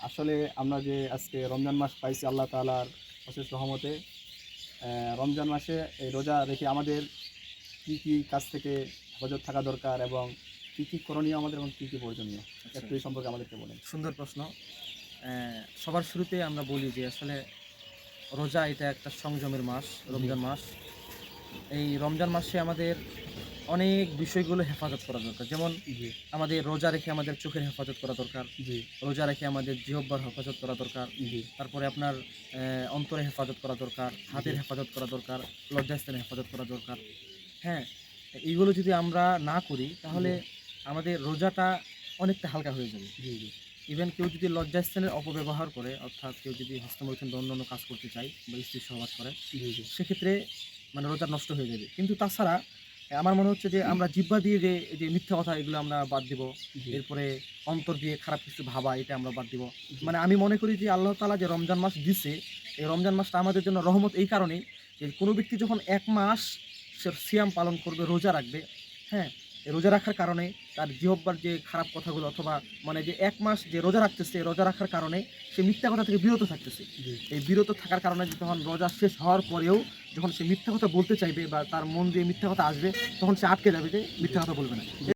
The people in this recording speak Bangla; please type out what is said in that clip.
আসলে আমরা যে আজকে রমজান মাস পাইছি আল্লাহ তাআলার অশেষ রহমতে। রমজান মাসে এই রোজা রেখে আমাদের কি কি কাজ থেকে হেফাজত থাকা দরকার এবং কি কি করণীয় আমাদের এবং কি কি বর্জনীয়, আচ্ছা, একটু এই সম্পর্কে আমাদেরকে বলেন। সুন্দর প্রশ্ন। সবার শুরুতে আমরা বলি যে আসলে রোজা এটা একটা সংযমের মাস, জি, রমজান মাস। এই রমজান মাসে আমাদের অনেক বিষয়গুলো হেফাজত করা দরকার। যেমন জি, আমাদের রোজা রেখে আমাদের চোখের হেফাজত করা দরকার। জি, রোজা রেখে আমাদের জিহ্বার হেফাজত করা দরকার। জি, তারপরে আপনার অন্তরে হেফাজত করা দরকার, জি, হাতের হেফাজত করা দরকার, লজ্জাস্থানে হেফাজত করা দরকার। হ্যাঁ? এইগুলো যদি আমরা না করি তাহলে জি, আমাদের রোজাটা অনেকটা হালকা হয়ে যাবে। জি, জি, ইভেন কেউ যদি লজ্জাস্থানের অপব্যবহার করে, অর্থাৎ কেউ যদি হস্তমৈথুন বা অন্যান্য কাজ করতে চায় বা স্ত্রীর সহবাস করে, জি, জি, সেক্ষেত্রে মানে রোজা নষ্ট হয়ে যাবে। কিন্তু তাছাড়া আমার মনে হচ্ছে যে আমরা জিহ্বা দিয়ে যে মিথ্যা কথা এগুলো আমরা বাদ দিব। জি, এরপরে অন্তর দিয়ে খারাপ কিছু ভাবা এটা আমরা বাদ দিব। জি, মানে আমি মনে করি যে আল্লাহ তাআলা যে রমজান মাস দিছে, এই রমজান মাসটা আমাদের জন্য রহমত এই কারণেই যে কোনো ব্যক্তি যখন ১ মাস সে সিয়াম পালন করবে, রোজা রাখবে, হ্যাঁ? এই রোজা রাখার কারণে তার জিহ্বার যে খারাপ কথাগুলো অথবা মানে যে ১ মাস যে রোজা রাখতেছে, রোজা রাখার কারণে সে মিথ্যা কথা থেকে বিরত থাকতেছে। জি, এই বিরত থাকার কারণে যখন রোজা শেষ হওয়ার পরেও যখন সে মিথ্যা কথা বলতে চাইবে বা তার মন দিয়ে মিথ্যা কথা আসবে, তখন সে আটকে যাবে যে মিথ্যা কথা বলবে না।